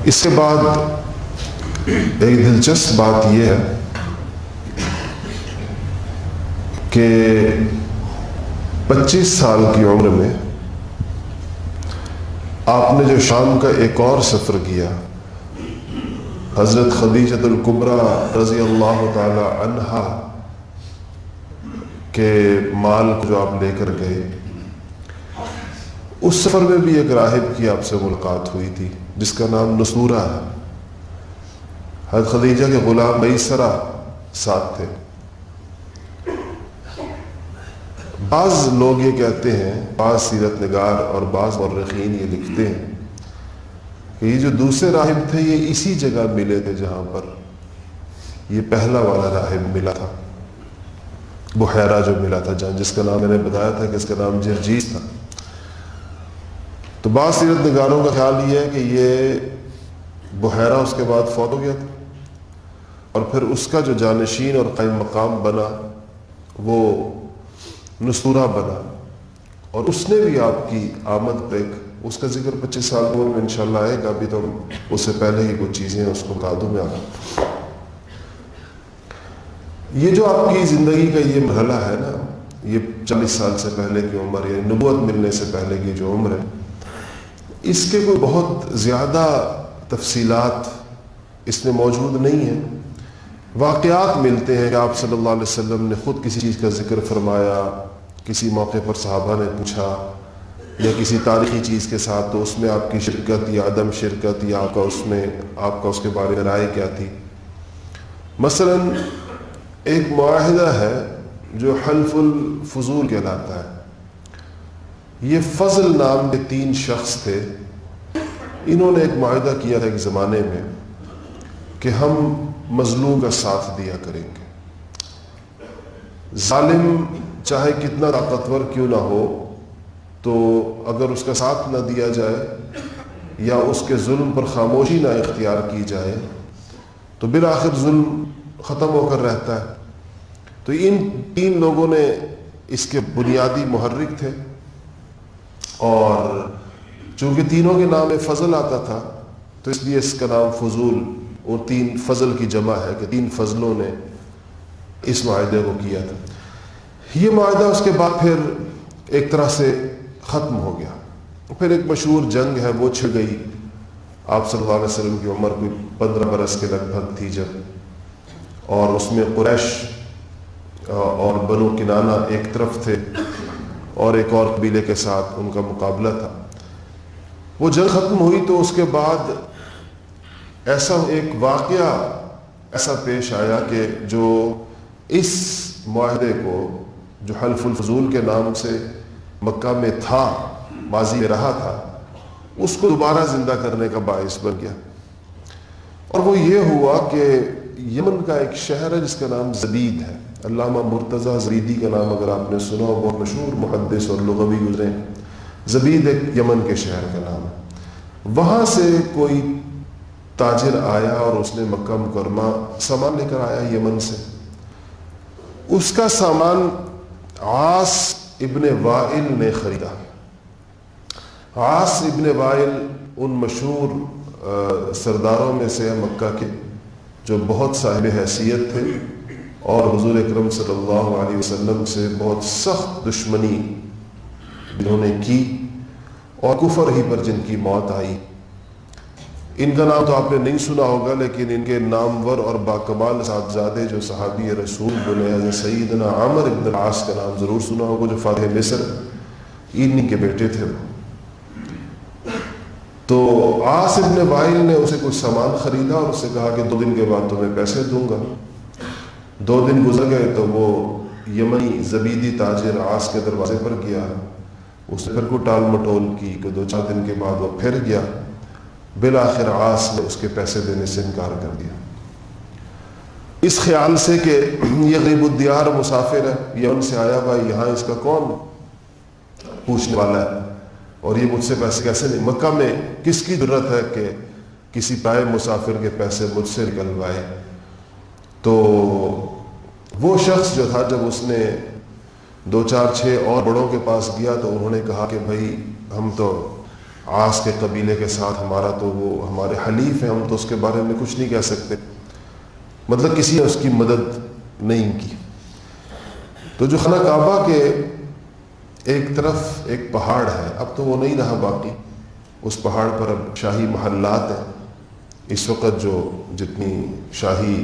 اس کے بعد ایک دلچسپ بات یہ ہے کہ 25 سال کی عمر میں آپ نے جو شام کا ایک اور سفر کیا، حضرت خدیجہ الکبریٰ رضی اللہ تعالی عنہا کے مال کو جو آپ لے کر گئے، اس سفر میں بھی ایک راہب کی آپ سے ملاقات ہوئی تھی جس کا نام نصورہ ہے۔ حضرت خدیجہ کے غلام میسرہ ساتھ تھے۔ بعض لوگ یہ کہتے ہیں، بعض سیرت نگار اور بعض مورخین یہ لکھتے ہیں کہ یہ جو دوسرے راہب تھے یہ اسی جگہ ملے تھے جہاں پر یہ پہلا والا راہب ملا تھا، بحیرہ جو ملا تھا، جس کا نام میں نے بتایا تھا کہ اس کا نام جرجیس تھا۔ تو بعض سیرت نگاروں کا خیال یہ ہے کہ یہ بحیرہ اس کے بعد فوت ہو گیا تھا اور پھر اس کا جو جانشین اور قائم مقام بنا وہ نصورہ بنا، اور اس نے بھی آپ کی آمد پہ اس کا ذکر 25 سال عمر میں انشاءاللہ آئے گا، ابھی تو اس سے پہلے ہی کچھ چیزیں اس کو بتا دوں میں آپ۔ یہ جو آپ کی زندگی کا یہ مرحلہ ہے نا، یہ 40 سال سے پہلے کی عمر یا نبوت ملنے سے پہلے کی جو عمر ہے، اس کے کوئی بہت زیادہ تفصیلات اس میں موجود نہیں ہیں۔ واقعات ملتے ہیں کہ آپ صلی اللہ علیہ وسلم نے خود کسی چیز کا ذکر فرمایا، کسی موقع پر صحابہ نے پوچھا یا کسی تاریخی چیز کے ساتھ، تو اس میں آپ کی شرکت یا عدم شرکت یا آپ کا اس کے بارے میں رائے کیا تھی۔ مثلا ایک معاہدہ ہے جو حلف الفضول کہلاتا ہے۔ یہ فضل نام کے 3 شخص تھے، انہوں نے ایک معاہدہ کیا تھا ایک زمانے میں کہ ہم مظلوم کا ساتھ دیا کریں گے، ظالم چاہے کتنا طاقتور کیوں نہ ہو، تو اگر اس کا ساتھ نہ دیا جائے یا اس کے ظلم پر خاموشی نہ اختیار کی جائے تو بالآخر ظلم ختم ہو کر رہتا ہے۔ تو ان 3 لوگوں نے اس کے بنیادی محرک تھے، اور چونکہ تینوں کے نام میں فضل آتا تھا تو اس لیے اس کا نام فضول، اور 3 فضل کی جمع ہے کہ 3 فضلوں نے اس معاہدے کو کیا تھا۔ یہ معاہدہ اس کے بعد پھر ایک طرح سے ختم ہو گیا، پھر ایک مشہور جنگ ہے وہ چھڑ گئی۔ آپ صلی اللہ علیہ وسلم کی عمر کوئی 15 برس کے لگ بھگ تھی جب، اور اس میں قریش اور بنو کنانہ ایک طرف تھے اور ایک اور قبیلے کے ساتھ ان کا مقابلہ تھا۔ وہ جنگ ختم ہوئی تو اس کے بعد ایسا ایک واقعہ ایسا پیش آیا کہ جو اس معاہدے کو جو حلف الفضول کے نام سے مکہ میں تھا، ماضی میں رہا تھا، اس کو دوبارہ زندہ کرنے کا باعث بن گیا۔ اور وہ یہ ہوا کہ یمن کا ایک شہر ہے جس کا نام زبید ہے، علامہ مرتضیٰ زبیدی کا نام اگر آپ نے سنا ہو، بہت مشہور محدث اور لغوی گزرے ہیں۔ زبید ایک یمن کے شہر کا نام ہے۔ وہاں سے کوئی تاجر آیا اور اس نے مکہ مکرمہ سامان لے کر آیا یمن سے۔ اس کا سامان عاص ابن وائل نے خریدا۔ عاص ابن وائل ان مشہور سرداروں میں سے مکہ کے جو بہت صاحب حیثیت تھے اور حضور اکرم صلی اللہ علیہ وسلم سے بہت سخت دشمنی انہوں نے کی اور کفر ہی پر جن کی موت آئی۔ ان کا نام تو آپ نے نہیں سنا ہوگا، لیکن ان کے نامور اور باکمال صاحبزادے جو صحابی رسول بنے حضرت سیدنا عمر ابن العاص کا نام ضرور سنا ہوگا، جو فاتح مصر، انہی کے بیٹے تھے وہ۔ تو عاص ابن وائل نے اسے کچھ سامان خریدا اور اسے کہا کہ 2 دن کے بعد تمہیں پیسے دوں گا۔ 2 دن گزر گئے تو وہ یمنی زبیدی تاجر عاص کے دروازے پر گیا، اس نے پھر کو ٹال مٹول کی کہ 2-4 دن کے بعد وہ پھر گیا۔ بالآخر عاص نے اس کے پیسے دینے سے انکار کر دیا، اس خیال سے کہ یہ غریب الدیار مسافر ہے، یمن سے آیا بھائی، یہاں اس کا کون پوچھنے والا ہے، اور یہ مجھ سے پیسے کیسے نہیں، مکہ میں کس کی ضرورت ہے کہ کسی پائے مسافر کے پیسے مجھ سے نکلوائے۔ تو وہ شخص جو تھا، جب اس نے 2-4-6 اور بڑوں کے پاس گیا تو انہوں نے کہا کہ بھائی ہم تو عاص کے قبیلے کے ساتھ ہمارا تو وہ ہمارے حلیف ہیں، ہم تو اس کے بارے میں کچھ نہیں کہہ سکتے، مطلب کسی نے اس کی مدد نہیں کی۔ تو جو خانہ کعبہ کے ایک طرف ایک پہاڑ ہے، اب تو وہ نہیں رہا باقی، اس پہاڑ پر اب شاہی محلات ہیں۔ اس وقت جو جتنی شاہی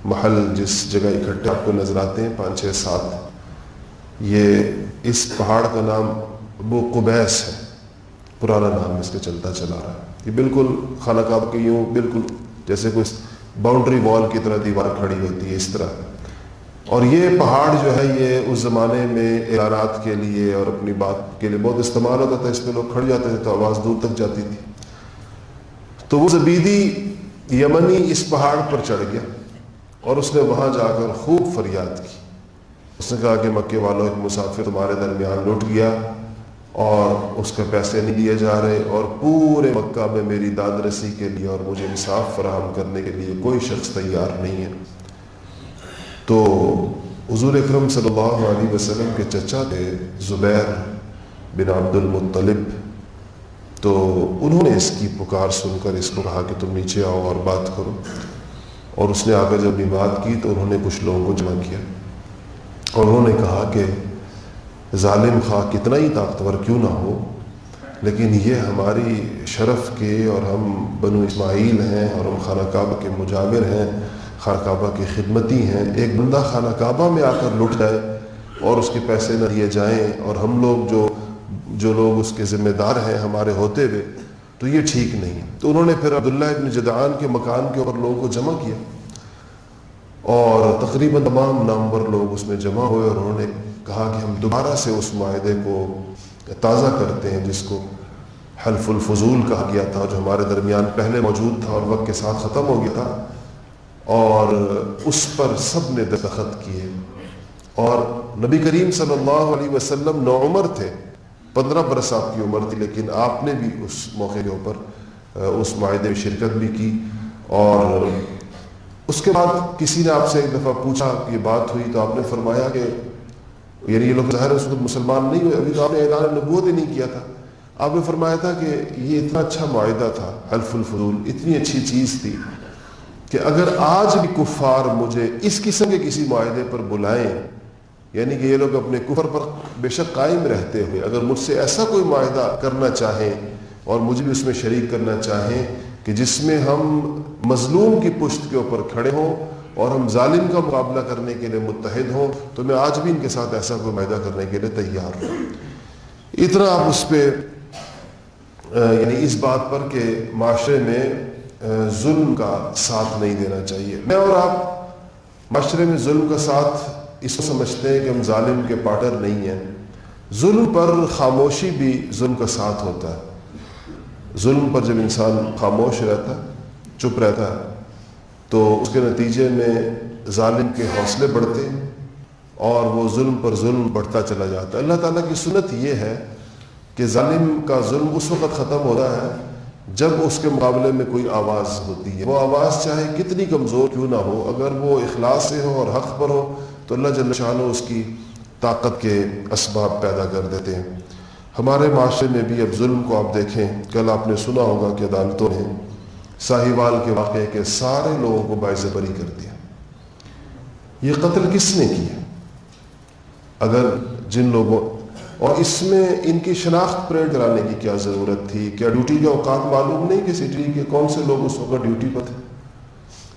محل جس جگہ اکٹھے آپ کو نظر آتے ہیں 5 6 7، یہ اس پہاڑ کا نام ابو قبیس ہے، پرانا نام اس کا چلتا چلا رہا ہے۔ یہ بالکل خانہ کعبہ کے یوں بالکل جیسے کوئی باؤنڈری وال کی طرح دیوار کھڑی ہوتی ہے اس طرح۔ اور یہ پہاڑ جو ہے یہ اس زمانے میں اعلانات کے لیے اور اپنی بات کے لیے بہت استعمال ہوتا تھا، اس پہ لوگ کھڑ جاتے تھے تو آواز دور تک جاتی تھی۔ تو وہ زبیدی یمنی اس پہاڑ پر چڑھ گیا اور اس نے وہاں جا کر خوب فریاد کی۔ اس نے کہا کہ مکے والوں، ایک مسافر تمہارے درمیان لٹ گیا اور اس کے پیسے نہیں دیے جا رہے، اور پورے مکہ میں میری داد رسی کے لیے اور مجھے انصاف فراہم کرنے کے لیے کوئی شخص تیار نہیں ہے۔ تو حضور اکرم صلی اللہ علیہ وسلم کے چچا تھے زبیر بن عبد المطلب، تو انہوں نے اس کی پکار سن کر اس کو کہا کہ تم نیچے آؤ اور بات کرو، اور اس نے آ کر جب بھی بات کی تو انہوں نے کچھ لوگوں کو جمع کیا اور انہوں نے کہا کہ ظالم خواہ کتنا ہی طاقتور کیوں نہ ہو، لیکن یہ ہماری شرف کے اور ہم بنو اسماعیل ہیں اور ہم خانہ کعبہ کے مجاور ہیں، خانہ کعبہ کے خدمتی ہیں، ایک بندہ خانہ کعبہ میں آ کر لٹ جائے اور اس کے پیسے نہ دیے جائیں اور ہم لوگ جو لوگ اس کے ذمہ دار ہیں ہمارے ہوتے ہوئے، تو یہ ٹھیک نہیں۔ تو انہوں نے پھر عبداللہ ابن جدعان کے مکان کے اوپر لوگوں کو جمع کیا اور تقریباً تمام نامور لوگ اس میں جمع ہوئے، اور انہوں نے کہا کہ ہم دوبارہ سے اس معاہدے کو تازہ کرتے ہیں جس کو حلف الفضول کہا گیا تھا، جو ہمارے درمیان پہلے موجود تھا اور وقت کے ساتھ ختم ہو گیا تھا، اور اس پر سب نے دستخط کیے۔ اور نبی کریم صلی اللہ علیہ وسلم نوعمر تھے، 15 برس آپ کی عمر تھی، لیکن آپ نے بھی اس موقع کے اوپر اس معاہدے میں شرکت بھی کی۔ اور اس کے بعد کسی نے آپ سے ایک دفعہ پوچھا کہ یہ بات ہوئی، تو آپ نے فرمایا کہ یعنی یہ لوگ ظاہر اس وقت مسلمان نہیں ہوئے، ابھی تو آپ نے اعلان نبوت ہی نہیں کیا تھا، آپ نے فرمایا تھا کہ یہ اتنا اچھا معاہدہ تھا، حلف الفضول اتنی اچھی چیز تھی کہ اگر آج بھی کفار مجھے اس قسم کے کسی معاہدے پر بلائیں، یعنی کہ یہ لوگ اپنے کفر پر بے شک قائم رہتے ہوئے اگر مجھ سے ایسا کوئی معاہدہ کرنا چاہیں اور مجھے بھی اس میں شریک کرنا چاہیں کہ جس میں ہم مظلوم کی پشت کے اوپر کھڑے ہوں اور ہم ظالم کا مقابلہ کرنے کے لیے متحد ہوں، تو میں آج بھی ان کے ساتھ ایسا کوئی معاہدہ کرنے کے لیے تیار ہوں۔ اتنا آپ اس پہ یعنی اس بات پر کہ معاشرے میں ظلم کا ساتھ نہیں دینا چاہیے۔ میں اور آپ معاشرے میں ظلم کا ساتھ اس کو سمجھتے ہیں کہ ہم ظالم کے پارٹنر نہیں ہیں۔ ظلم پر خاموشی بھی ظلم کا ساتھ ہوتا ہے۔ ظلم پر جب انسان خاموش رہتا ہے، چپ رہتا ہے، تو اس کے نتیجے میں ظالم کے حوصلے بڑھتے ہیں اور وہ ظلم پر ظلم بڑھتا چلا جاتا ہے۔ اللہ تعالیٰ کی سنت یہ ہے کہ ظالم کا ظلم اس وقت ختم ہوتا ہے جب اس کے مقابلے میں کوئی آواز ہوتی ہے۔ وہ آواز چاہے کتنی کمزور کیوں نہ ہو، اگر وہ اخلاص سے ہو اور حق پر ہو تو اللہ جل شانہ اس کی طاقت کے اسباب پیدا کر دیتے ہیں۔ ہمارے معاشرے میں بھی اب ظلم کو آپ دیکھیں، کل آپ نے سنا ہوگا کہ عدالتوں نے ساہیوال کے واقعے کے سارے لوگوں کو باعث بری کر دیا۔ یہ قتل کس نے کیا؟ اگر جن لوگوں، اور اس میں ان کی شناخت پریڈ کرانے کی کیا ضرورت تھی؟ کیا ڈیوٹی کے اوقات معلوم نہیں کہ سٹی کے کون سے لوگ اس وقت ڈیوٹی پر تھے؟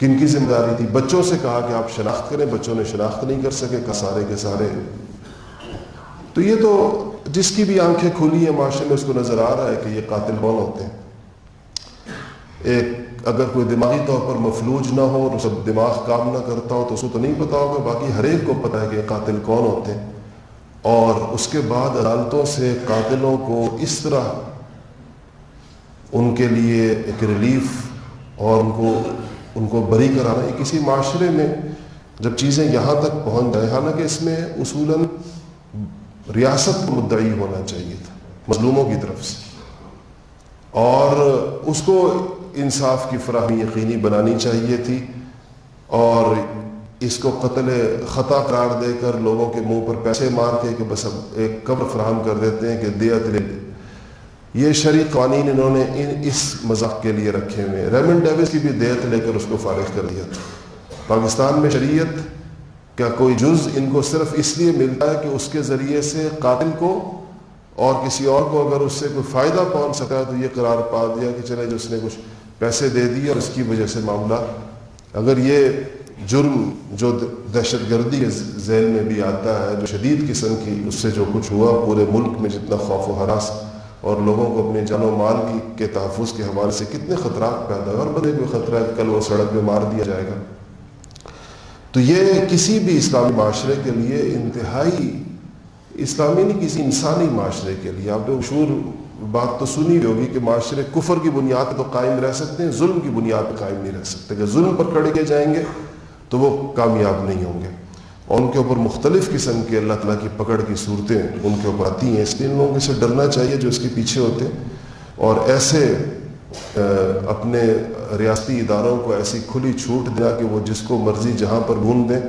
کن کی ذمہ داری تھی؟ بچوں سے کہا کہ آپ شناخت کریں، بچوں نے شناخت نہیں کر سکے، سارے کے سارے۔ تو یہ تو جس کی بھی آنکھیں کھلی ہیں معاشرے میں اس کو نظر آ رہا ہے کہ یہ قاتل کون ہوتے ہیں۔ ایک اگر کوئی دماغی طور پر مفلوج نہ ہو اور سب دماغ کام نہ کرتا ہو تو اس کو تو نہیں پتا ہوگا، باقی ہر ایک کو پتا ہے کہ قاتل کون ہوتے ہیں۔ اور اس کے بعد عدالتوں سے قاتلوں کو اس طرح ان کے لیے ایک ریلیف اور ان کو بری کرانا، یہ کسی معاشرے میں جب چیزیں یہاں تک پہنچ جائیں، حالانکہ اس میں اصولاً ریاست کو مدعی ہونا چاہیے تھا مظلوموں کی طرف سے، اور اس کو انصاف کی فراہمی یقینی بنانی چاہیے تھی، اور اس کو قتل خطا قرار دے کر لوگوں کے منہ پر پیسے مار کے کہ بس اب ایک قبر فراہم کر دیتے ہیں کہ دیت یہ شرعی قوانین انہوں نے اس مذاق کے لیے رکھے ہوئے. ریمنڈ ڈیوس کی بھی دیت لے کر اس کو فارغ کر دیا تھا. پاکستان میں شریعت کا کوئی جز ان کو صرف اس لیے ملتا ہے کہ اس کے ذریعے سے قاتل کو اور کسی اور کو اگر اس سے کوئی فائدہ پہنچ سکا ہے تو یہ قرار پا دیا کہ چلے جو اس نے کچھ پیسے دے دیے اور اس کی وجہ سے معاملہ. اگر یہ جرم جو دہشت گردی کے ذیل میں بھی آتا ہے، جو شدید قسم کی، اس سے جو کچھ ہوا پورے ملک میں جتنا خوف و ہراس اور لوگوں کو اپنے جان و مال کے تحفظ کے حوالے سے کتنے خطرات پیدا ہوئے، اور بڑے کوئی خطرہ ہے کل وہ سڑک پہ مار دیا جائے گا. تو یہ کسی بھی اسلامی معاشرے کے لیے انتہائی، اسلامی نہیں کسی انسانی معاشرے کے لیے، آپ نے مشہور بات تو سنی ہوگی کہ معاشرے کفر کی بنیاد پہ تو قائم رہ سکتے ہیں، ظلم کی بنیاد پہ قائم نہیں رہ سکتے. کہ ظلم پر کھڑے کیے جائیں گے تو وہ کامیاب نہیں ہوں گے، اور ان کے اوپر مختلف قسم کے اللہ تعالیٰ کی پکڑ کی صورتیں ان کے اوپر آتی ہیں. اس لیے ان لوگوں سے ڈرنا چاہیے جو اس کے پیچھے ہوتے ہیں، اور ایسے اپنے ریاستی اداروں کو ایسی کھلی چھوٹ دیا کہ وہ جس کو مرضی جہاں پر ڈھونڈ دیں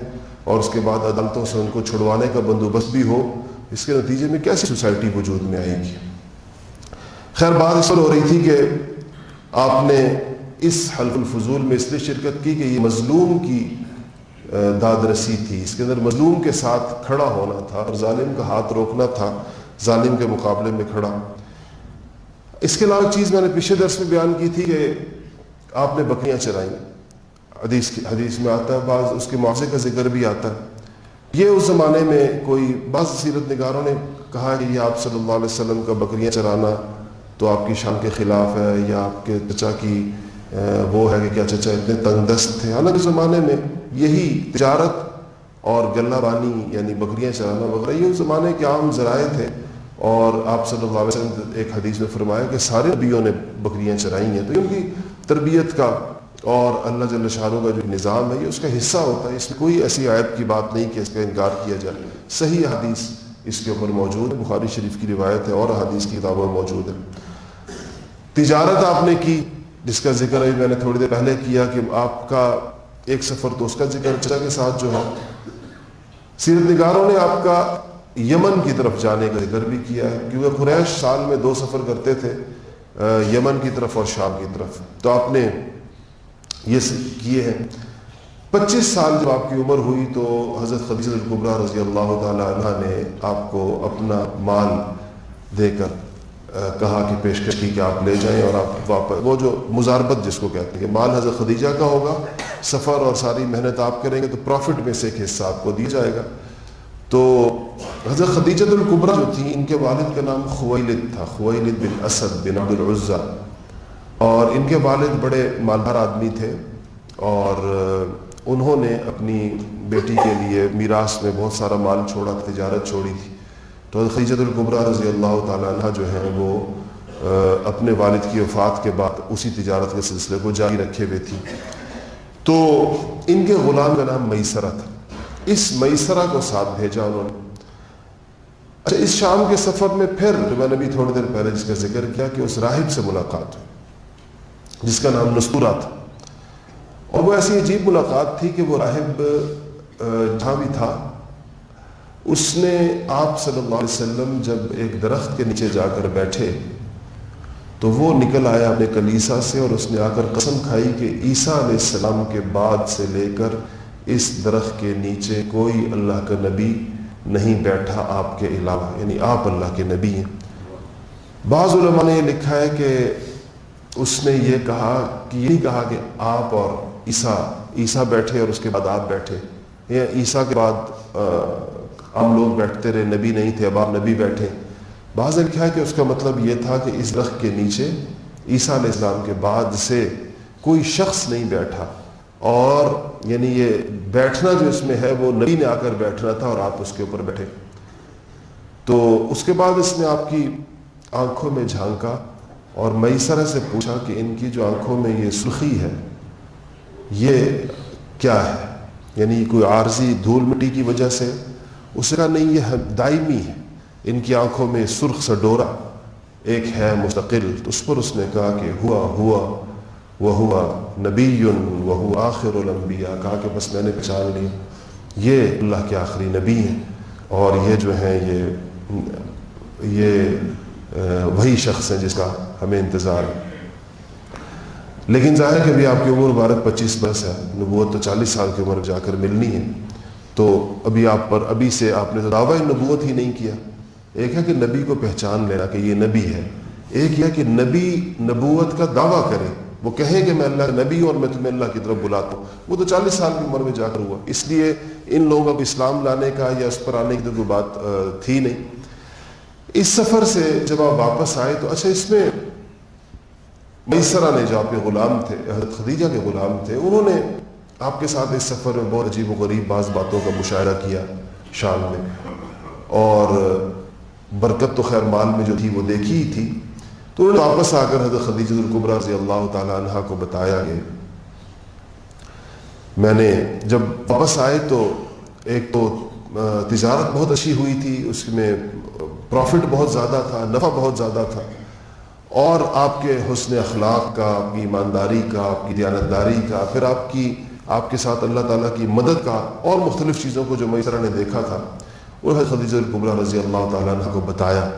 اور اس کے بعد عدالتوں سے ان کو چھڑوانے کا بندوبست بھی ہو. اس کے نتیجے میں کیسی سوسائٹی وجود میں آئے گی؟ خیر، بات اس پر ہو رہی تھی کہ آپ نے اس حلف الفضول میں اس لیے شرکت کی کہ یہ مظلوم کی داد رسی تھی. اس کے اندر مظلوم کے ساتھ کھڑا ہونا تھا اور ظالم کا ہاتھ روکنا تھا، ظالم کے مقابلے میں کھڑا. اس کے علاوہ ایک چیز میں نے پچھلے درس میں بیان کی تھی کہ آپ نے بکریاں چرائیں. حدیث میں آتا ہے، بعض اس کے معاوضے کا ذکر بھی آتا ہے. یہ اس زمانے میں کوئی بعض سیرت نگاروں نے کہا کہ یہ آپ صلی اللہ علیہ وسلم کا بکریاں چرانا تو آپ کی شان کے خلاف ہے، یا آپ کے چچا کی وہ ہے کہ کیا چچا اتنے تنگ دست تھے. حالانکہ زمانے میں یہی تجارت اور گلہ بانی یعنی بکریاں چرانا وغیرہ یہ اس زمانے کے عام ذرائع تھے. اور آپ صلی اللہ علیہ وسلم ایک حدیث میں فرمایا کہ سارے نبیوں نے بکریاں چرائی ہیں. تو ان کی تربیت کا اور اللہ جل شانہ کا جو نظام ہے یہ اس کا حصہ ہوتا ہے. اس میں کوئی ایسی عیب کی بات نہیں کہ اس کا انکار کیا جائے. صحیح حدیث اس کے اوپر موجود ہے، بخاری شریف کی روایت ہے اور حدیث کی کتابوں میں موجود ہے. تجارت آپ نے کی جس کا ذکر ابھی میں نے تھوڑی دیر پہلے کیا کہ آپ کا ایک سفر تو اس کا ذکر چچا کے ساتھ جو ہے. سیرت نگاروں نے آپ کا یمن کی طرف جانے کا ذکر بھی کیا ہے، کیونکہ قریش سال میں 2 سفر کرتے تھے، یمن کی طرف اور شام کی طرف. تو آپ نے یہ کیے ہیں. 25 سال جب آپ کی عمر ہوئی تو حضرت خدیجہ الکبریٰ رضی اللہ تعالی عنہ نے آپ کو اپنا مال دے کر کہا کہ پیشکش کی کہ آپ لے جائیں اور آپ واپس، وہ جو مزاربت جس کو کہتے ہیں کہ مال حضرت خدیجہ کا ہوگا، سفر اور ساری محنت آپ کریں گے تو پروفٹ میں سے ایک حصہ آپ کو دیا جائے گا. تو حضرت خدیجہ الکبریٰ جو تھی ان کے والد کا نام خویلد تھا، خویلد بن اسد بن عبد العزیٰ، اور ان کے والد بڑے مالدار آدمی تھے اور انہوں نے اپنی بیٹی کے لیے میراث میں بہت سارا مال چھوڑا، تجارت چھوڑی تھی. تو حضرت خدیجہ الکبریٰ رضی اللہ تعالیٰ عنہ جو ہیں وہ اپنے والد کی وفات کے بعد اسی تجارت کے سلسلے کو جاری رکھے ہوئے تھی. تو ان کے غلام کا نام میسرہ تھا. اس میسرہ کو ساتھ بھیجا انہوں نے. اچھا، اس شام کے سفر میں پھر جو میں نے بھی تھوڑی دیر پہلے جس کا ذکر کیا کہ اس راہب سے ملاقات ہوئی جس کا نام نستورہ تھا. اور وہ ایسی عجیب ملاقات تھی کہ وہ راہب جہاں بھی تھا اس نے آپ صلی اللہ علیہ وسلم جب ایک درخت کے نیچے جا کر بیٹھے تو وہ نکل آیا اپنے کلیسا سے اور اس نے آ کر قسم کھائی کہ عیسیٰ علیہ السلام کے بعد سے لے کر اس درخت کے نیچے کوئی اللہ کا نبی نہیں بیٹھا آپ کے علاوہ، یعنی آپ اللہ کے نبی ہیں. بعض علماء نے یہ لکھا ہے کہ اس نے یہ کہا کہ یہ نہیں کہا کہ آپ اور عیسیٰ بیٹھے اور اس کے بعد آپ بیٹھے، یا عیسیٰ کے بعد عام لوگ بیٹھتے رہے، نبی نہیں تھے اب آپ نبی بیٹھے. بعض نے لکھا ہے کہ اس کا مطلب یہ تھا کہ اس درخت کے نیچے عیسیٰ علیہ السلام کے بعد سے کوئی شخص نہیں بیٹھا، اور یعنی یہ بیٹھنا جو اس میں ہے وہ نبی نے آ کر بیٹھنا تھا اور آپ اس کے اوپر بیٹھے. تو اس کے بعد اس نے آپ کی آنکھوں میں جھانکا اور میسرہ سے پوچھا کہ ان کی جو آنکھوں میں یہ سرخی ہے یہ کیا ہے، یعنی کوئی عارضی دھول مٹی کی وجہ سے؟ اس نے کہا نہیں، یہ دائمی ہے، ان کی آنکھوں میں سرخ سا ڈورا ایک ہے مستقل. تو اس پر اس نے کہا کہ ہوا وہوا نبی وہو آخر الانبیاء، کہا کہ بس میں نے پہچان لیا یہ اللہ کے آخری نبی ہیں اور یہ جو ہیں یہ وہی شخص ہیں جس کا ہمیں انتظار ہے. لیکن ظاہر ہے کہ ابھی آپ کی عمر مبارک 25 برس ہے, نبوت تو 40 سال کی عمر جا کر ملنی ہے, تو ابھی سے آپ نے دعویٰ نبوت ہی نہیں کیا. ایک ہے کہ نبی کو پہچان لینا کہ یہ نبی ہے, ایک یہ کہ نبی نبوت کا دعویٰ کرے, وہ کہے کہ میں اللہ کا نبی ہوں اور میں تمہیں اللہ کی طرف بلاتا ہوں. وہ تو 40 سال کی عمر میں جا کر ہوا, اس لیے ان لوگوں کو اسلام لانے کا یا اس پر آنے کی تو کوئی بات تھی نہیں. اس سفر سے جب آپ واپس آئے تو اچھا, اس میں میسرہ نے جو آپ کے غلام تھے, حضرت خدیجہ کے غلام تھے, انہوں نے آپ کے ساتھ اس سفر میں بہت عجیب و غریب بعض باتوں کا مشاہدہ کیا شام میں, اور برکت تو خیر مال میں جو تھی وہ دیکھی ہی تھی. تو انہوں نے واپس آ کر حضرت خدیجہ الکبریٰ رضی اللہ تعالی عنہا کو بتایا کہ میں نے جب واپس آئے تو ایک تو تجارت بہت اچھی ہوئی تھی, اس میں پروفٹ بہت زیادہ تھا, نفع بہت زیادہ تھا, اور آپ کے حسن اخلاق کا, آپ کی ایمانداری کا, آپ کی دیانتداری کا, پھر آپ کے ساتھ اللہ تعالیٰ کی مدد کا, اور مختلف چیزوں کو جو میسرہ نے دیکھا تھا وہ حضرت خدیجہ الکبریٰ رضی اللہ تعالیٰ عنہ کو بتایا.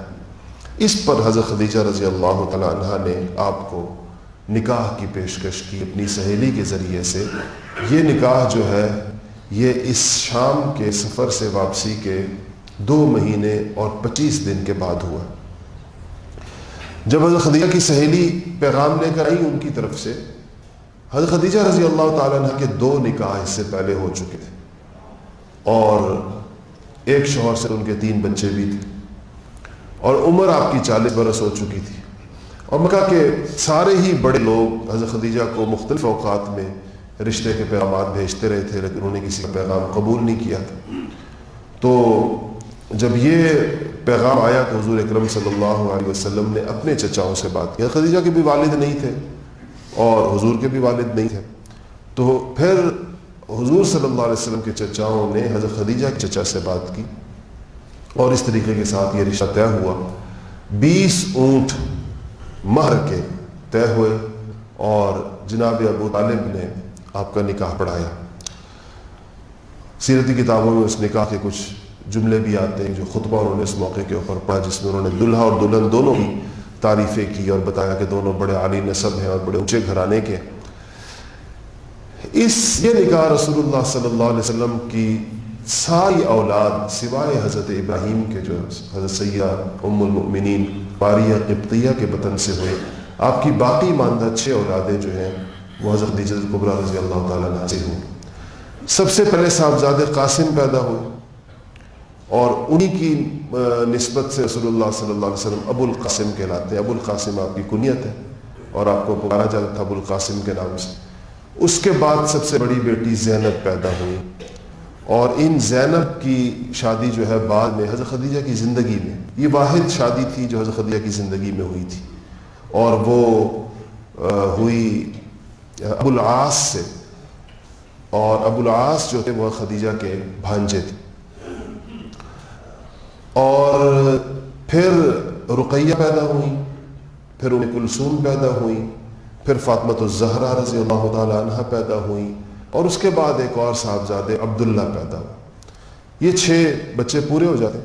اس پر حضرت خدیجہ رضی اللہ تعالیٰ عنہ نے آپ کو نکاح کی پیشکش کی اپنی سہیلی کے ذریعے سے. یہ نکاح جو ہے یہ اس شام کے سفر سے واپسی کے 2 مہینے اور 25 دن کے بعد ہوا. جب حضرت خدیجہ کی سہیلی پیغام لے کر آئی ان کی طرف سے, حضرت خدیجہ رضی اللہ تعالیٰ عنہ کے 2 نکاح اس سے پہلے ہو چکے تھے, اور ایک شوہر سے ان کے 3 بچے بھی تھے, اور عمر آپ کی 40 برس ہو چکی تھی. اور مکہ کے سارے ہی بڑے لوگ حضرت خدیجہ کو مختلف اوقات میں رشتے کے پیغامات بھیجتے رہے تھے, لیکن انہوں نے کسی کا پیغام قبول نہیں کیا تھا. تو جب یہ پیغام آیا تو حضور اکرم صلی اللہ علیہ وسلم نے اپنے چچاؤں سے بات کی. خدیجہ کے بھی والد نہیں تھے اور حضور کے بھی والد نہیں تھے, تو پھر حضور صلی اللہ علیہ وسلم کے چچاؤں نے حضرت خدیجہ کے چچا سے بات کی, اور اس طریقے کے ساتھ یہ رشتہ طے ہوا. 20 اونٹ مہر کے طے ہوئے, اور جناب ابو طالب نے آپ کا نکاح پڑھایا. سیرتی کتابوں میں اس نکاح کے کچھ جملے بھی آتے ہیں جو خطبہ انہوں نے اس موقع کے اوپر پڑھا, جس میں انہوں نے دلہا اور دلہن دونوں کی تعریفیں کی اور بتایا کہ دونوں بڑے عالی نسب ہیں اور بڑے اونچے گھرانے کے. یہ نکاح رسول اللہ صلی اللہ علیہ وسلم کی ساری اولاد سوائے حضرت ابراہیم کے, جو حضرت سیدہ ام المؤمنین ماریہ قبطیہ کے بطن سے ہوئے, آپ کی باقی ماندہ 6 اولادیں جو ہیں وہ حضرت خدیجہ الکبریٰ رضی اللہ تعالیٰ عنہ سے ہوئیں. سب سے پہلے صاحبزادے قاسم پیدا ہوئے, اور انہی کی نسبت سے رسول اللہ صلی اللہ علیہ وسلم ابو القاسم کہلاتے ہیں. ابو القاسم آپ کی کنیت ہے اور آپ کو پکارا جاتا تھا ابو القاسم کے نام سے. اس کے بعد سب سے بڑی بیٹی زینب پیدا ہوئی, اور ان زینب کی شادی جو ہے بعد میں حضرت خدیجہ کی زندگی میں, یہ واحد شادی تھی جو حضرت خدیجہ کی زندگی میں ہوئی تھی, اور وہ ہوئی ابو العاص سے, اور ابو العاص جو تھے وہ خدیجہ کے بھانجے تھے. اور پھر رقیہ پیدا ہوئی, پھر ام کلثوم پیدا ہوئی, پھر فاطمۃ الزہرا رضی اللہ تعالی عنہ پیدا ہوئی, اور اس کے بعد ایک اور صاحبزادے عبداللہ پیدا ہوا. یہ 6 بچے پورے ہو جاتے.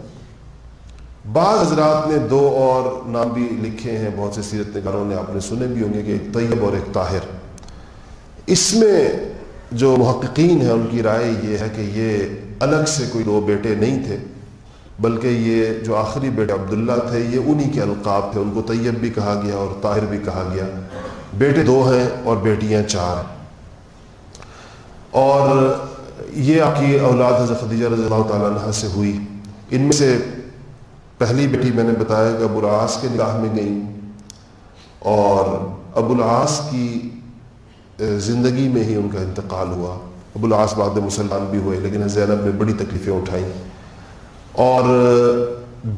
بعض حضرات نے 2 اور نام بھی لکھے ہیں, بہت سے سیرت نگاروں نے, آپ نے سنے بھی ہوں گے, کہ ایک طیب اور ایک طاہر. اس میں جو محققین ہیں ان کی رائے یہ ہے کہ یہ الگ سے کوئی 2 بیٹے نہیں تھے, بلکہ یہ جو آخری بیٹے عبداللہ تھے یہ انہی کے القاب تھے. ان کو طیب بھی کہا گیا اور طاہر بھی کہا گیا. بیٹے 2 ہیں اور بیٹیاں 4 ہیں. اور یہ آپ کی اولاد حضرت خدیجہ رضی اللہ تعالیٰ عنہ سے ہوئی. ان میں سے پہلی بیٹی میں نے بتایا کہ ابو العاص کے نکاح میں گئی, اور ابو العاص کی زندگی میں ہی ان کا انتقال ہوا. ابو العاص بعد مسلمان بھی ہوئے, لیکن زینب نے بڑی تکلیفیں اٹھائیں. اور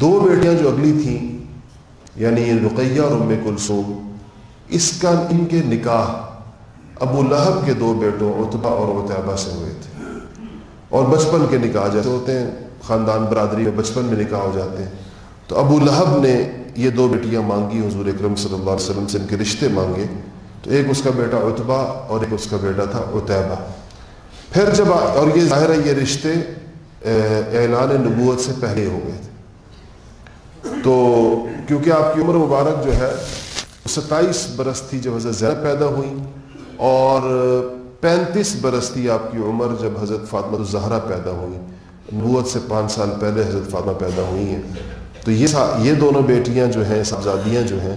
2 بیٹیاں جو اگلی تھیں, یعنی رقیہ اور ام کلثوم, ان کے نکاح ابو لہب کے 2 بیٹوں عتبہ اور عتیبہ سے ہوئے تھے. اور بچپن کے نکاح جیسے ہوتے ہیں خاندان برادری میں, بچپن میں نکاح ہو جاتے ہیں. تو ابو لہب نے یہ 2 بیٹیاں مانگی حضور اکرم صلی اللہ علیہ وسلم سے, ان کے رشتے مانگے. تو ایک اس کا بیٹا عتبہ اور ایک اس کا بیٹا تھا عتیبہ. پھر جب اور یہ ظاہر ہے یہ رشتے اعلان نبوت سے پہلے ہو گئے تھے. تو کیونکہ آپ کی عمر مبارک جو ہے 27 برس تھی جب حضرت زینب پیدا ہوئی، اور 35 برس تھی آپ کی عمر جب حضرت فاطمہ الزہرا پیدا ہوئی. نبوت سے 5 سال پہلے حضرت فاطمہ پیدا ہوئی ہیں. تو یہ دونوں بیٹیاں جو ہیں، صاحبزادیاں جو ہیں،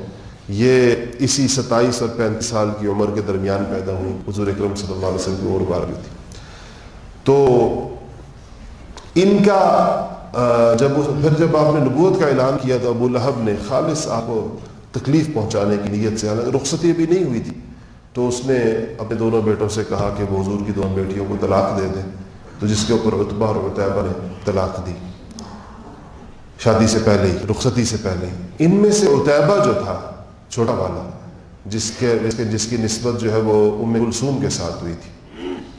یہ اسی 27 اور 35 سال کی عمر کے درمیان پیدا ہوئی. حضور اکرم صلی اللہ علیہ وسلم کی عمر بار تھی. تو ان کا جب آپ نے نبوت کا اعلان کیا تو ابو لہب نے خالص آپ کو تکلیف پہنچانے کی نیت سے، حالانکہ رخصتی بھی نہیں ہوئی تھی، تو اس نے اپنے دونوں بیٹوں سے کہا کہ وہ حضور کی دونوں بیٹیوں کو طلاق دے دیں. تو جس کے اوپر عتبہ اور عتیبہ نے طلاق دی شادی سے پہلے ہی، رخصتی سے پہلے ہی. ان میں سے عتیبہ جو تھا چھوٹا والا، جس کی نسبت جو ہے وہ ام کلثوم کے ساتھ ہوئی تھی،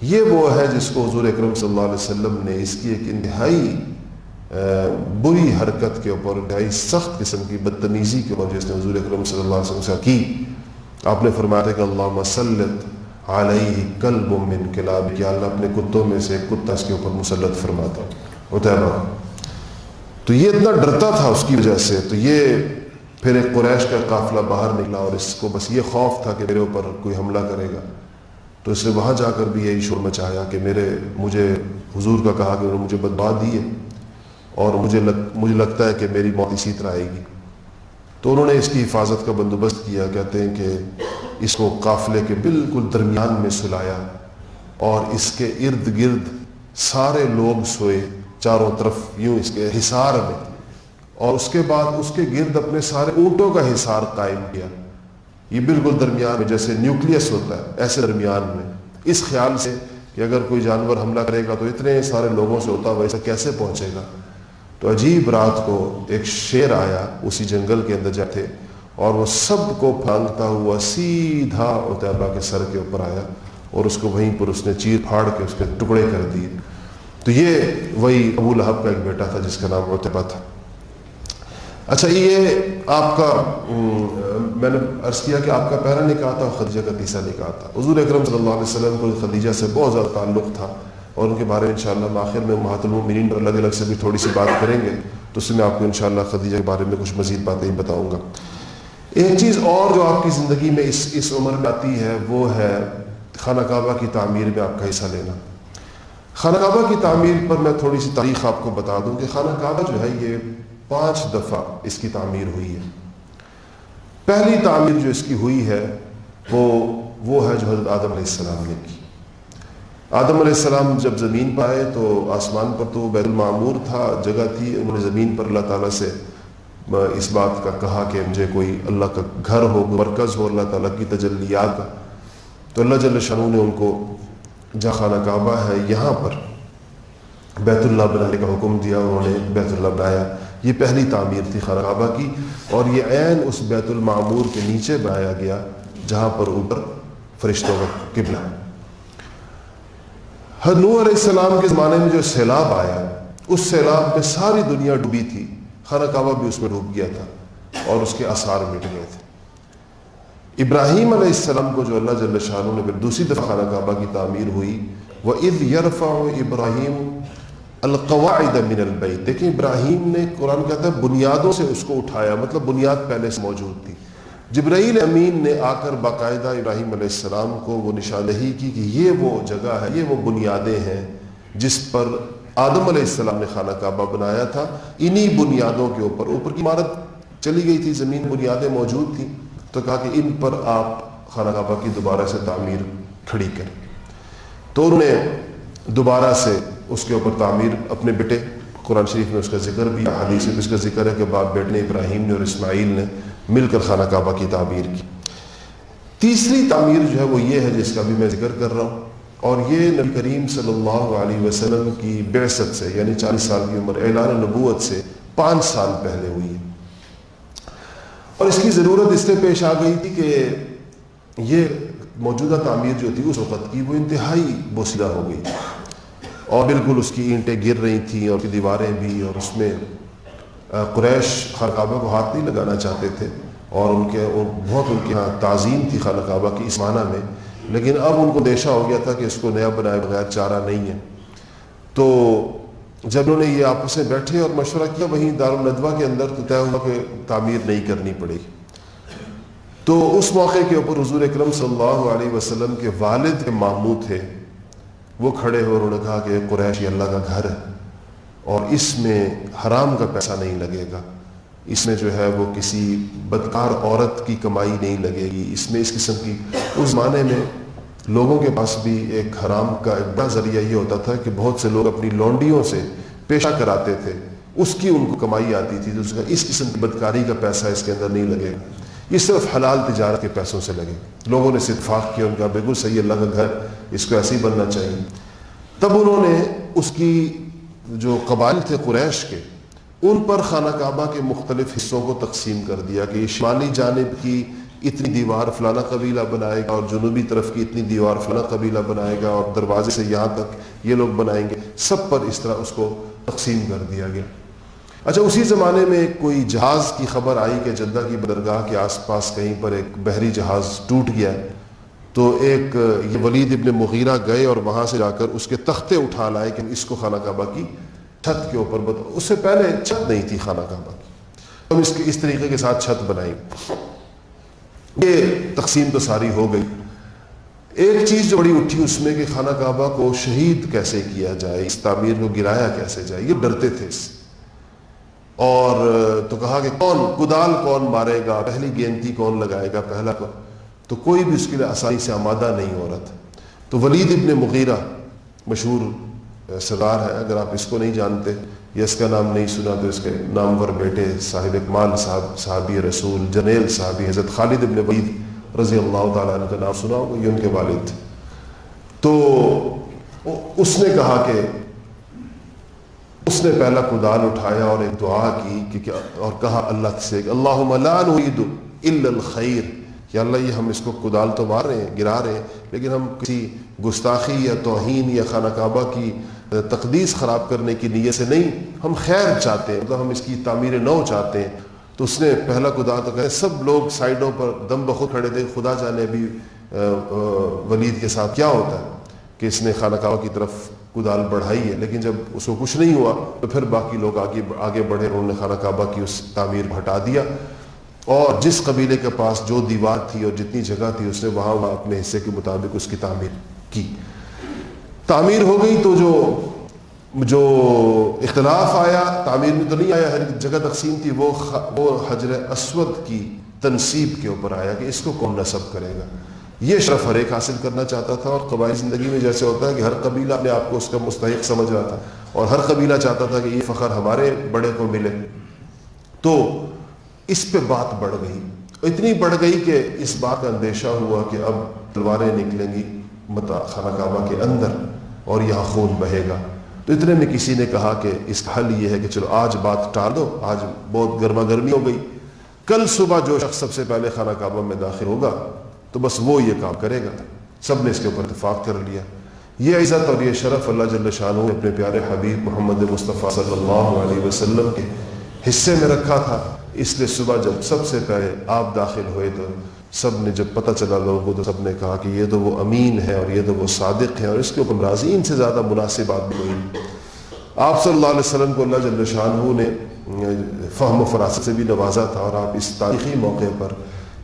یہ وہ ہے جس کو حضور اکرم صلی اللہ علیہ وسلم نے اس کی ایک انتہائی بری حرکت کے اوپر، انتہائی سخت قسم کی بدتمیزی کے اوپر جس نے حضور اکرم صلی اللہ علیہ وسلم سے کی. آپ نے فرمایا تھا کہ اللہم سلط علیہ کلب من کلاب، کہ اللہ اپنے کتوں میں سے ایک کتا اس کے اوپر مسلط فرماتا. عتیبہ تو یہ اتنا ڈرتا تھا اس کی وجہ سے. تو یہ پھر ایک قریش کا قافلہ باہر نکلا اور اس کو بس یہ خوف تھا کہ میرے اوپر کوئی حملہ کرے گا. تو اس نے وہاں جا کر بھی یہی شور مچایا کہ مجھے حضور کا کہا کہ انہوں نے مجھے بددعا دی ہے اور مجھے لگتا ہے کہ میری موت اسی طرح آئے گی. تو انہوں نے اس کی حفاظت کا بندوبست کیا. کہتے ہیں کہ اس کو قافلے کے بالکل درمیان میں سلایا اور اس کے ارد گرد سارے لوگ سوئے چاروں طرف یوں اس کے حصار میں، اور اس کے بعد اس کے گرد اپنے سارے اونٹوں کا حصار قائم کیا. یہ بالکل درمیان میں جیسے نیوکلیس ہوتا ہے ایسے درمیان میں، اس خیال سے کہ اگر کوئی جانور حملہ کرے گا تو اتنے سارے لوگوں سے ہوتا ہوا ایسا کیسے پہنچے گا. تو عجیب رات کو ایک شیر آیا اسی جنگل کے اندر جاتے، اور وہ سب کو پھانگتا ہوا سیدھا عتیبہ کے سر کے اوپر آیا اور اس کو وہیں پر اس نے چیر پھاڑ کے اس کے ٹکڑے کر دیے. تو یہ وہی ابو لہب کا ایک بیٹا تھا جس کا نام عتبہ تھا. اچھا، یہ آپ کا میں نے عرض کیا کہ آپ کا پہلا نکاح تھا اور خدیجہ کا تیسرا نکاح تھا. حضور اکرم صلی اللہ علیہ وسلم کو خدیجہ سے بہت زیادہ تعلق تھا، اور ان کے بارے میں انشاءاللہ ہم آخر میں امہات المؤمنین پر الگ الگ سے بھی تھوڑی سی بات کریں گے. تو اس میں آپ کو انشاءاللہ خدیجہ کے بارے میں کچھ مزید باتیں بتاؤں گا. ایک چیز اور جو آپ کی زندگی میں اس عمر میں آتی ہے وہ ہے خانہ کعبہ کی تعمیر میں آپ کا حصہ لینا. خانہ کعبہ کی تعمیر پر میں تھوڑی سی تاریخ آپ کو بتا دوں کہ خانہ کعبہ جو ہے یہ 5 دفعہ اس کی تعمیر ہوئی ہے. پہلی تعمیر جو اس کی ہوئی ہے وہ ہے جو حضرت آدم علیہ السلام نے کی. آدم علیہ السلام جب زمین پر آئے تو آسمان پر تو بیت المعمور تھا، جگہ تھی. انہوں نے زمین پر اللہ تعالیٰ سے اس بات کا کہا کہ مجھے کوئی اللہ کا گھر ہو، مرکز ہو اللہ تعالیٰ کی تجلیات کا. تو اللہ جل شانہ نے ان کو جہاں خانہ کعبہ ہے یہاں پر بیت اللہ بنانے کا حکم دیا. انہوں نے بیت اللہ بنایا. یہ پہلی تعمیر تھی خانہ کعبہ کی، اور یہ عین اس بیت المعمور کے نیچے بنایا گیا جہاں پر اوپر فرشتوں کا قبلہ ہے. حضرت نوح علیہ السلام کے زمانے میں جو سیلاب آیا، اس سیلاب میں ساری دنیا ڈوبی تھی، خانہ کعبہ بھی اس میں ڈوب گیا تھا اور اس کے آثار مٹ گئے تھے. ابراہیم علیہ السلام کو جو اللہ جل شانہ نے پھر دوسری دفعہ خانہ کعبہ کی تعمیر ہوئی، وَإِذْ يَرْفَعُ إِبْرَاهِيمُ الْقَوَاعِدَ مِنَ الْبَيْتِ. دیکھیں ابراہیم نے، قرآن کہتا ہے بنیادوں سے اس کو اٹھایا، مطلب بنیاد پہلے سے موجود تھی. جبرائیل امین نے آ کر باقاعدہ ابراہیم علیہ السلام کو وہ نشاندہی کی کہ یہ وہ جگہ ہے، یہ وہ بنیادیں ہیں جس پر آدم علیہ السلام نے خانہ کعبہ بنایا تھا. انہی بنیادوں کے اوپر کی عمارت چلی گئی تھی، زمین بنیادیں موجود تھیں، تو کہا کہ ان پر آپ خانہ کعبہ کی دوبارہ سے تعمیر کھڑی کریں. تو انہوں نے دوبارہ سے اس کے اوپر تعمیر اپنے بیٹے، قرآن شریف میں اس کا ذکر بھی، حدیث میں اس کا ذکر ہے کہ باپ بیٹے نے ابراہیم نے اور اسماعیل نے مل کر خانہ کعبہ کی تعمیر کی. تیسری تعمیر جو ہے وہ یہ ہے جس کا بھی میں ذکر کر رہا ہوں، اور یہ نبی کریم صلی اللہ علیہ وسلم کی بعثت سے، یعنی 40 سال کی عمر، اعلان نبوت سے 5 سال پہلے ہوئی ہے. اور اس کی ضرورت اس لیے پیش آ گئی تھی کہ یہ موجودہ تعمیر جو تھی اس وقت کی وہ انتہائی بوسیدہ ہو گئی اور بالکل اس کی اینٹیں گر رہی تھیں اور دیواریں بھی، اور اس میں قریش خانہ کعبہ کو ہاتھ نہیں لگانا چاہتے تھے، اور ان کے ہاں تعظیم تھی خانہ کعبہ کی اس معنی میں. لیکن اب ان کو اندیشہ ہو گیا تھا کہ اس کو نیا بنائے بغیر چارہ نہیں ہے. تو جب انہوں نے یہ آپس میں بیٹھے اور مشورہ کیا وہیں دارالندوہ کے اندر، تو طے ہوا کہ تعمیر نہیں کرنی پڑے گی۔ تو اس موقع کے اوپر حضور اکرم صلی اللہ علیہ وسلم کے والد کے ماموں تھے، وہ کھڑے ہوئے، انہوں نے کہا کہ قریش یہ اللہ کا گھر ہے اور اس میں حرام کا پیسہ نہیں لگے گا، اس میں جو ہے وہ کسی بدکار عورت کی کمائی نہیں لگے گی، اس میں اس قسم کی۔ اس زمانے میں لوگوں کے پاس بھی ایک حرام کا ایک بڑا ذریعہ یہ ہوتا تھا کہ بہت سے لوگ اپنی لونڈیوں سے پیشہ کراتے تھے، اس کی ان کو کمائی آتی تھی، تو اس قسم کی بدکاری کا پیسہ اس کے اندر نہیں لگے گا، یہ صرف حلال تجارت کے پیسوں سے لگے۔ لوگوں نے اتفاق کیا، ان کا بالکل صحیح، اللہ کا گھر، اس کو ایسے ہی بننا چاہیے۔ تب انہوں نے اس کی جو قبائل تھے قریش کے، ان پر خانہ کعبہ کے مختلف حصوں کو تقسیم کر دیا کہ شمالی جانب کی اتنی دیوار فلانا قبیلہ بنائے گا اور جنوبی طرف کی اتنی دیوار فلانا قبیلہ بنائے گا اور دروازے سے یہاں تک یہ لوگ بنائیں گے، سب پر اس طرح اس کو تقسیم کر دیا گیا۔ اچھا، اسی زمانے میں کوئی جہاز کی خبر آئی کہ جدہ کی بندرگاہ کے آس پاس کہیں پر ایک بحری جہاز ٹوٹ گیا، تو ایک یہ ولید ابن مغیرہ گئے اور وہاں سے جا کر اس کے تختے اٹھا لائے کہ اس کو خانہ کعبہ کی چھت کے اوپر اس سے پہلے چھت نہیں تھی خانہ کعبہ کی، ہم اس طریقے کے ساتھ چھت بنائیں۔ یہ تقسیم تو ساری ہو گئی۔ ایک چیز جو بڑی اٹھی اس میں کہ خانہ کعبہ کو شہید کیسے کیا جائے، اس تعمیر کو گرایا کیسے جائے، یہ ڈرتے تھے اس سے۔ اور تو کہا کہ کدال کون مارے گا، پہلی گینتی کون لگائے گا، پہلا کو، تو کوئی بھی اس کے لیے آسانی سے آمادہ نہیں ہو رہا تھا۔ تو ولید ابن مغیرہ مشہور سردار ہے، اگر آپ اس کو نہیں جانتے یا اس کا نام نہیں سنا تو اس کے نامور بیٹے صاحب اکمال صاحب، صحابی رسول، جنیل صحابی حضرت خالد ابن ولید رضی اللہ تعالیٰ عنہ کا نام سنا ہوگا، یہ ان کے والد تھے۔ تو اس نے کہا کہ اس نے پہلا کدال اٹھایا اور ایک دعا کی اور کہا اللہ سے، اللہم لا نرید الا الخیر، کہ اللہ یہ ہم اس کو کدال تو مار رہے ہیں، گرا رہے ہیں، لیکن ہم کسی گستاخی یا توہین یا خانہ کعبہ کی تقدیس خراب کرنے کی نیت سے نہیں، ہم خیر چاہتے ہیں، مطلب ہم اس کی تعمیر نو چاہتے ہیں۔ تو اس نے پہلا کدال تو کہتے سب لوگ سائڈوں پر دم بخود کھڑے تھے، خدا جانے ابھی ولید کے ساتھ کیا ہوتا ہے کہ اس نے خانہ کعبہ کی طرف کدال بڑھائی ہے، لیکن جب اس کو کچھ نہیں ہوا تو پھر باقی لوگ آگے بڑھے، انہوں نے خانہ کعبہ کی اس تعمیر ہٹا دیا، اور جس قبیلے کے پاس جو دیوار تھی اور جتنی جگہ تھی اس نے وہاں اپنے حصے کے مطابق اس کی تعمیر کی۔ تعمیر ہو گئی تو جو اختلاف آیا تعمیر میں تو نہیں آیا، ہر جگہ تقسیم تھی، وہ حجر اسود کی تنصیب کے اوپر آیا کہ اس کو کون نصب کرے گا۔ یہ شرف ہر ایک حاصل کرنا چاہتا تھا، اور قبائلی زندگی میں جیسے ہوتا ہے کہ ہر قبیلہ اپنے آپ کو اس کا مستحق سمجھ رہا تھا، اور ہر قبیلہ چاہتا تھا کہ یہ فخر ہمارے بڑے کو ملے۔ تو اس پہ بات بڑھ گئی، اتنی بڑھ گئی کہ اس بات کا اندیشہ ہوا کہ اب تلواریں نکلیں گی خانہ کعبہ کے اندر اور یہاں خون بہے گا۔ تو اتنے میں کسی نے کہا کہ اس کا حل یہ ہے کہ چلو آج بات ٹال دو، آج بہت گرما گرمی ہو گئی، کل صبح جو شخص سب سے پہلے خانہ کعبہ میں داخل ہوگا تو بس وہ یہ کام کرے گا۔ سب نے اس کے اوپر اتفاق کر لیا۔ یہ عزت اور یہ شرف اللہ جل شانہ نے اپنے پیارے حبیب محمد مصطفیٰ صلی اللہ علیہ وسلم کے حصے میں رکھا تھا، اس لیے صبح جب سب سے پہلے آپ داخل ہوئے تو سب نے جب پتہ چلا لوگوں کو تو سب نے کہا کہ یہ تو وہ امین ہے اور یہ تو وہ صادق ہے، اور اس کے اوپر راضی، ان سے زیادہ مناسب آدمی کوئی نہیں۔ آپ صلی اللہ علیہ وسلم کو اللہ جل شانہ نے فہم و فراست سے بھی نوازا تھا، اور آپ اس تاریخی موقع پر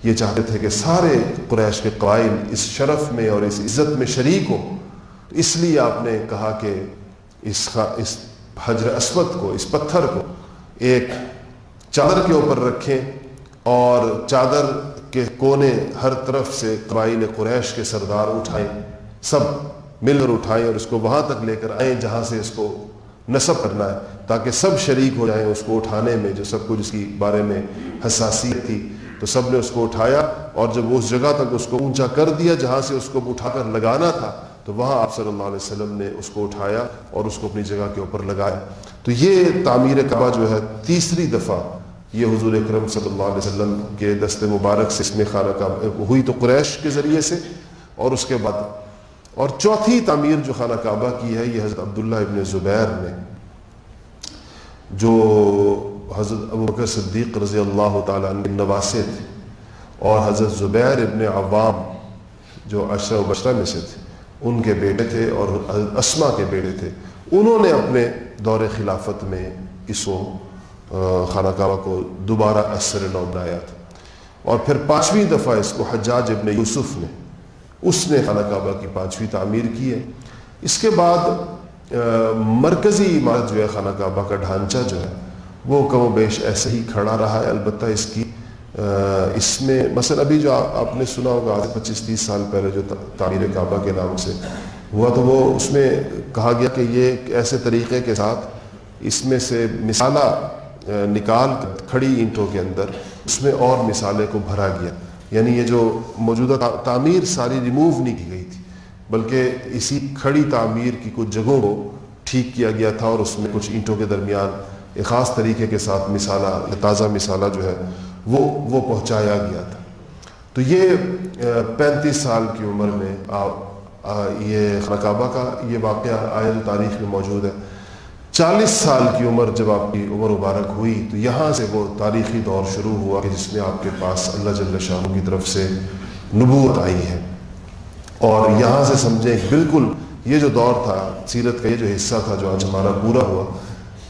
یہ چاہتے تھے کہ سارے قریش کے قبائل اس شرف میں اور اس عزت میں شریک ہوں، تو اس لیے آپ نے کہا کہ اس حجر اسود کو، اس پتھر کو ایک چادر کے اوپر رکھیں، اور چادر کے کونے ہر طرف سے قبائل قریش کے سردار اٹھائیں، سب مل کر اٹھائیں اور اس کو وہاں تک لے کر آئیں جہاں سے اس کو نصب کرنا ہے، تاکہ سب شریک ہو جائیں اس کو اٹھانے میں، جو سب کچھ اس کی بارے میں حساسیت تھی۔ تو سب نے اس کو اٹھایا، اور جب اس جگہ تک اس کو اونچا کر دیا جہاں سے اس کو اٹھا کر لگانا تھا، تو وہاں آپ صلی اللہ علیہ وسلم نے اس کو اٹھایا اور اس کو اپنی جگہ کے اوپر لگایا۔ تو یہ تعمیر کعبہ جو ہے تیسری دفعہ یہ حضور اکرم صلی اللہ علیہ وسلم کے دست مبارک سے اس میں خانہ کعبہ ہوئی، تو قریش کے ذریعے سے، اور اس کے بعد اور چوتھی تعمیر جو خانہ کعبہ کی ہے یہ حضرت عبداللہ ابن زبیر نے، جو حضرت ابوبکر صدیق رضی اللہ تعالیٰ عنہ نواسے تھے، اور حضرت زبیر ابن عوام جو عشرہ مبشرہ میں سے تھے ان کے بیٹے تھے، اور حضرت اسما کے بیٹے تھے۔ انہوں نے اپنے دور خلافت میں اس خانہ کعبہ کو دوبارہ اثر نو بنایا تھا، اور پھر 5ویں دفعہ اس کو حجاج ابن یوسف نے خانہ کعبہ کی 5ویں تعمیر کی ہے۔ اس کے بعد مرکزی عمارت جو ہے خانہ کعبہ کا ڈھانچہ جو ہے وہ کم و بیش ایسے ہی کھڑا رہا ہے، البتہ اس میں مثلا ابھی جو آپ نے سنا ہوگا آج 25-30 سال پہلے جو تعمیر کعبہ کے نام سے ہوا، تو وہ اس میں کہا گیا کہ یہ ایک ایسے طریقے کے ساتھ اس میں سے مثالہ نکال کھڑی اینٹوں کے اندر اس میں اور مثالے کو بھرا گیا، یعنی یہ جو موجودہ تعمیر ساری ریموو نہیں کی گئی تھی، بلکہ اسی کھڑی تعمیر کی کچھ جگہوں کو ٹھیک کیا گیا تھا، اور اس میں کچھ اینٹوں کے درمیان ایک خاص طریقے کے ساتھ مثالہ، تازہ مثالہ جو ہے وہ پہنچایا گیا تھا۔ تو یہ 35 سال کی عمر میں یہ خانہ کعبہ کا یہ واقعہ آیا جو تاریخ میں موجود ہے۔ 40 سال کی عمر جب آپ کی عمر مبارک ہوئی تو یہاں سے وہ تاریخی دور شروع ہوا کہ جس میں آپ کے پاس اللہ جل شانہ کی طرف سے نبوت آئی ہے، اور یہاں سے سمجھیں بالکل یہ جو دور تھا سیرت کا، یہ جو حصہ تھا جو آج ہمارا پورا ہوا،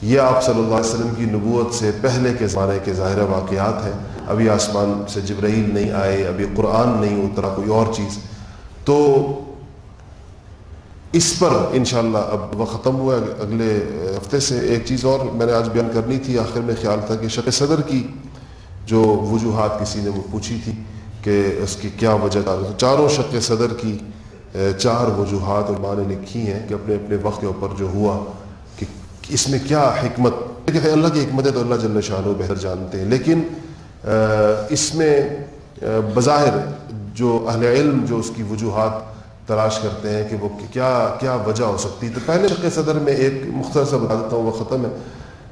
یہ آپ صلی اللہ علیہ وسلم کی نبوت سے پہلے کے زمانے کے ظاہرہ واقعات ہیں۔ ابھی آسمان سے جبرائیل نہیں آئے، ابھی قرآن نہیں اترا، کوئی اور چیز، تو اس پر انشاءاللہ اب وہ ختم ہوا ہے۔ اگلے ہفتے سے ایک چیز اور میں نے آج بیان کرنی تھی، آخر میں خیال تھا کہ شق صدر کی جو وجوہات کسی نے وہ پوچھی تھی کہ اس کی کیا وجہ تھا، چاروں شق صدر کی 4 وجوہات علماء نے لکھی ہیں کہ اپنے اپنے وقت کے اوپر جو ہوا کہ اس میں کیا حکمت، کہ اللہ کی حکمتیں تو اللہ جل شانہ بہتر جانتے ہیں، لیکن اس میں بظاہر جو اہل علم جو اس کی وجوہات تلاش کرتے ہیں کہ وہ کیا وجہ ہو سکتی۔ تو پہلے شق صدر میں ایک مختصر سا بتا دیتا ہوں، وہ ختم ہے۔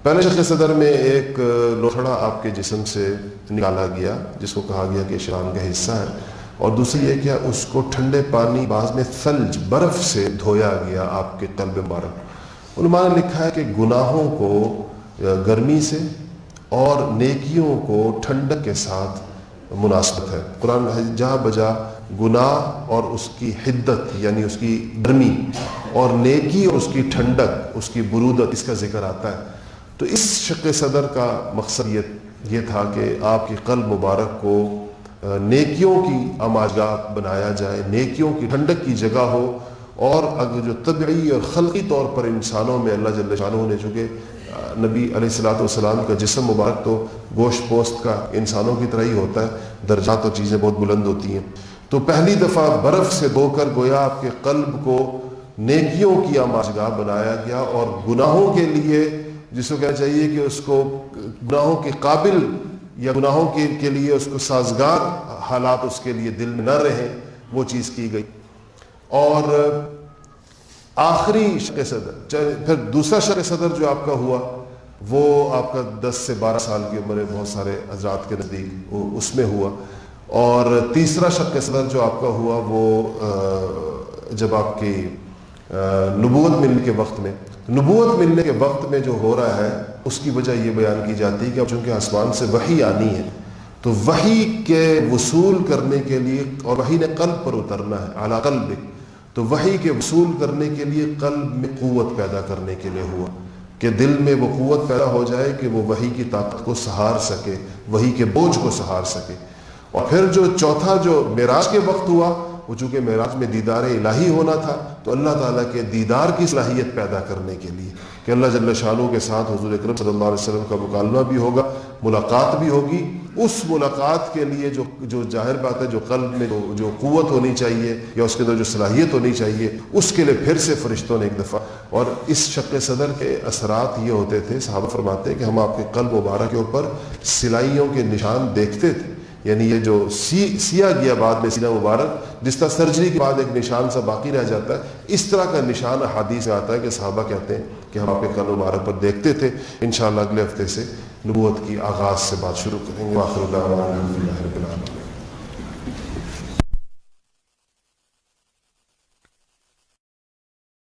پہلے شق صدر میں ایک لوتھڑا آپ کے جسم سے نکالا گیا جس کو کہا گیا کہ شیطان کا حصہ ہے، اور دوسری یہ کہ اس کو ٹھنڈے پانی، بعض میں ثلج برف سے دھویا گیا آپ کے قلب مبارک۔ علماء نے لکھا ہے کہ گناہوں کو گرمی سے اور نیکیوں کو ٹھنڈک کے ساتھ مناسبت ہے۔ قرآن جہاں بجا گناہ اور اس کی حدت یعنی اس کی گرمی، اور نیکی اور اس کی ٹھنڈک، اس کی برودت، اس کا ذکر آتا ہے۔ تو اس شق صدر کا مقصد یہ تھا کہ آپ کی قلب مبارک کو نیکیوں کی آماجگاہ بنایا جائے، نیکیوں کی ٹھنڈک کی جگہ ہو، اور اگر جو طبعی اور خلقی طور پر انسانوں میں اللہ جل شانہ نے، چونکہ نبی علیہ الصلوۃ والسلام کا جسم مبارک تو گوشت پوست کا انسانوں کی طرح ہی ہوتا ہے، درجات اور چیزیں بہت بلند ہوتی ہیں، تو پہلی دفعہ برف سے دھو کر گویا آپ کے قلب کو نیکیوں کی آماجگاہ بنایا گیا، اور گناہوں کے لیے جس کو کہنا چاہیے کہ اس کو گناہوں کے قابل یا گناہوں کے لیے اس کو سازگار حالات اس کے لیے دل میں نہ رہیں، وہ چیز کی گئی۔ اور آخری شق صدر، پھر دوسرا شق صدر جو آپ کا ہوا وہ آپ کا 10 سے 12 سال کی عمر بہت سارے حضرات کے نزدیک اس میں ہوا، اور تیسرا شق صدر جو آپ کا ہوا وہ جب آپ کی نبوت ملنے کے وقت میں، نبوت ملنے کے وقت میں جو ہو رہا ہے اس کی وجہ یہ بیان کی جاتی ہے کہ اب چونکہ آسمان سے وحی آنی ہے تو وحی کے وصول کرنے کے لیے، اور وحی نے قلب پر اترنا ہے، اعلیٰ قلب، تو وحی کے وصول کرنے کے لیے قلب میں قوت پیدا کرنے کے لیے ہوا کہ دل میں وہ قوت پیدا ہو جائے کہ وہ وحی کی طاقت کو سہار سکے، وحی کے بوجھ کو سہار سکے۔ اور پھر جو چوتھا جو معراج کے وقت ہوا، وہ چونکہ معراج میں دیدار الہی ہونا تھا، تو اللہ تعالیٰ کے دیدار کی صلاحیت پیدا کرنے کے لیے کہ اللہ جل شانہ کے ساتھ حضور اکرم صلی اللہ علیہ وسلم کا مکالمہ بھی ہوگا، ملاقات بھی ہوگی، اس ملاقات کے لیے جو ظاہر بات ہے جو قلب میں جو قوت ہونی چاہیے یا اس کے اندر جو صلاحیت ہونی چاہیے، اس کے لیے پھر سے فرشتوں نے ایک دفعہ، اور اس شق صدر کے اثرات یہ ہوتے تھے، صحابہ فرماتے ہیں کہ ہم آپ کے قلب مبارک کے اوپر سلائیوں کے نشان دیکھتے تھے، یعنی یہ جو سیا گیا بعد میں سینہ مبارک، جس طرح سرجری کے بعد ایک نشان سا باقی رہ جاتا ہے، اس طرح کا نشان حدیث میں آتا ہے کہ صحابہ کہتے ہیں کہ ہم آپ کے قلب مبارک پر دیکھتے تھے۔ انشاءاللہ اگلے ہفتے سے نبوت کی آغاز سے بات شروع کریں گے۔ وآخر دعوانا الحمدللہ رب العالمین۔